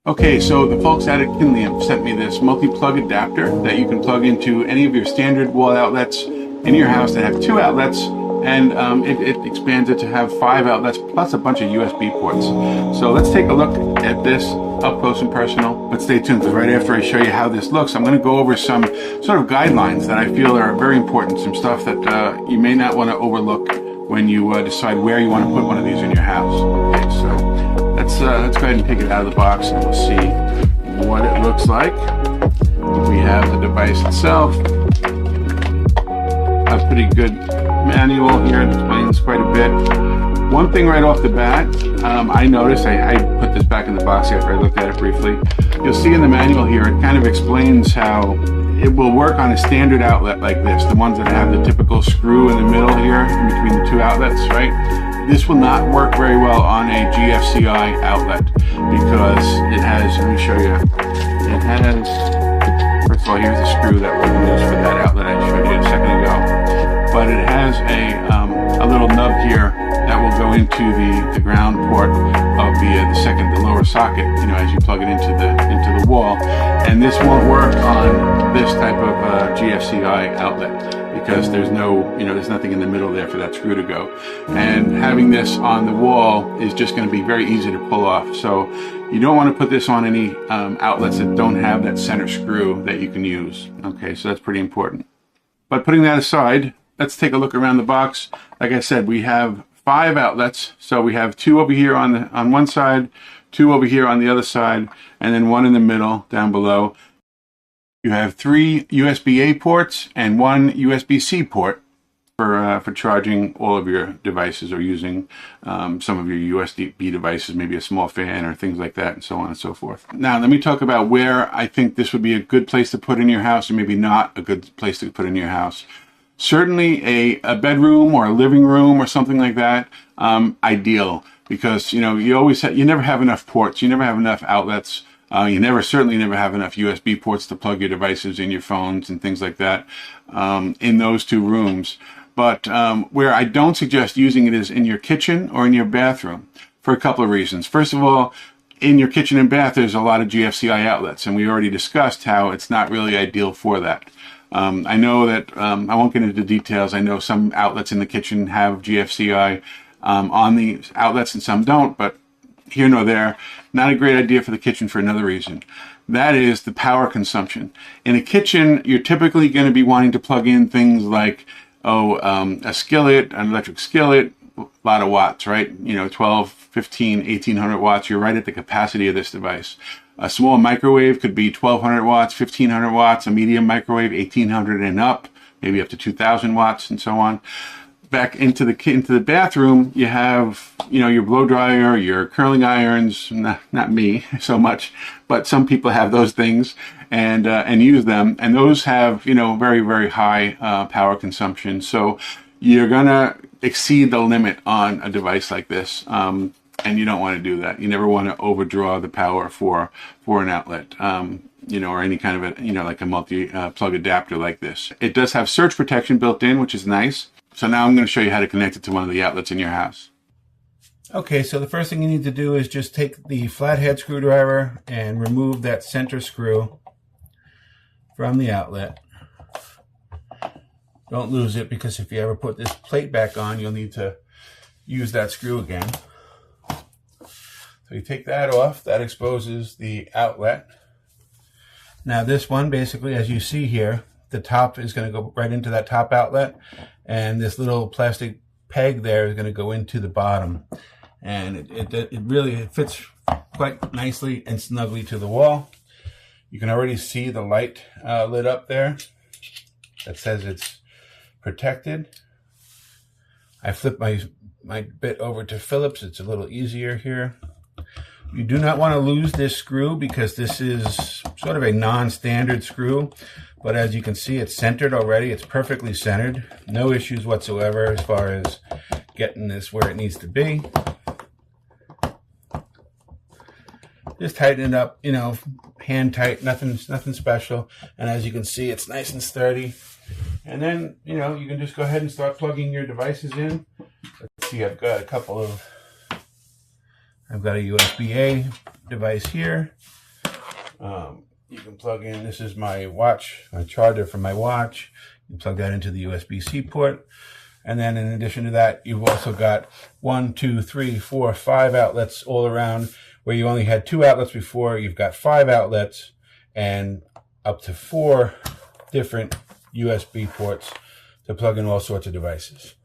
Okay, so the folks at QINLIANF sent me this multi-plug adapter that you can plug into any of your standard wall outlets in your house that have 2 outlets, and it expands it to have 5 outlets plus a bunch of USB ports. So let's take a look at this up close and personal, but stay tuned because right after I show you how this looks, I'm going to go over some sort of guidelines that I feel are very important, some stuff that you may not want to overlook when you decide where you want to put one of these in your house. Okay, so let's go ahead and take it out of the box and we'll see what it looks like. We have the device itself. A pretty good manual here. It explains quite a bit. One thing right off the bat, I noticed, I put this back in the box after I looked at it briefly. You'll see in the manual here, it kind of explains how it will work on a standard outlet like this, the ones that have the typical screw in the middle here, in between the 2 outlets, right? This will not work very well on a GFCI outlet because it has, let me show you, it has, first of all, here's the screw that we're going to use for that outlet I showed you a second ago, but it has a little nub here that will go into the ground port of the lower socket, you know, as you plug it into the wall, and this won't work on this type of GFCI outlet because there's there's nothing in the middle there for that screw to go. And having this on the wall is just going to be very easy to pull off. So you don't want to put this on any outlets that don't have that center screw that you can use. Okay, so that's pretty important. But putting that aside, let's take a look around the box. Like I said, we have 5 outlets. So we have 2 over here on one side, 2 over here on the other side, and then 1 in the middle down below. You have 3 USB-A ports and 1 USB-C port for charging all of your devices or using some of your USB devices, maybe a small fan or things like that, and so on and so forth. Now, let me talk about where I think this would be a good place to put in your house, or maybe not a good place to put in your house. Certainly a bedroom or a living room or something like that, ideal, because you never have enough ports, you never have enough outlets. You certainly never have enough USB ports to plug your devices in, your phones and things like that, in those 2 rooms. But where I don't suggest using it is in your kitchen or in your bathroom for a couple of reasons. First of all, in your kitchen and bath, there's a lot of GFCI outlets, and we already discussed how it's not really ideal for that. I know that, I won't get into the details. I know some outlets in the kitchen have GFCI on the outlets and some don't, but here nor there, not a great idea for the kitchen for another reason. That is the power consumption. In a kitchen, you're typically going to be wanting to plug in things like, a skillet, an electric skillet, a lot of watts, right? 12, 15, 1800 watts. You're right at the capacity of this device. A small microwave could be 1200 watts, 1500 watts, a medium microwave, 1800 and up, maybe up to 2000 watts and so on. Back into the bathroom, you have, your blow dryer, your curling irons, not me so much, but some people have those things and use them. And those have, very, very high power consumption. So you're going to exceed the limit on a device like this. And you don't want to do that. You never want to overdraw the power for an outlet, or any kind of like a multi-plug adapter like this. It does have surge protection built in, which is nice. So now I'm going to show you how to connect it to one of the outlets in your house. Okay, so the first thing you need to do is just take the flathead screwdriver and remove that center screw from the outlet. Don't lose it, because if you ever put this plate back on, you'll need to use that screw again. So you take that off, that exposes the outlet. Now this one, basically, as you see here, the top is going to go right into that top outlet, and this little plastic peg there is going to go into the bottom. And it really fits quite nicely and snugly to the wall. You can already see the light lit up there that says it's protected. I flipped my bit over to Phillips. It's a little easier here. You do not want to lose this screw because this is sort of a non-standard screw. But as you can see, it's centered already. It's perfectly centered. No issues whatsoever as far as getting this where it needs to be. Just tighten it up, hand tight, nothing special. And as you can see, it's nice and sturdy. And then, you can just go ahead and start plugging your devices in. Let's see, I've got a couple of I've got a USB-A device here. You can plug in, this is my watch, my charger for my watch. You plug that into the USB-C port. And then in addition to that, you've also got 1, 2, 3, 4, 5 outlets all around. Where you only had 2 outlets before, you've got 5 outlets and up to 4 different USB ports to plug in all sorts of devices.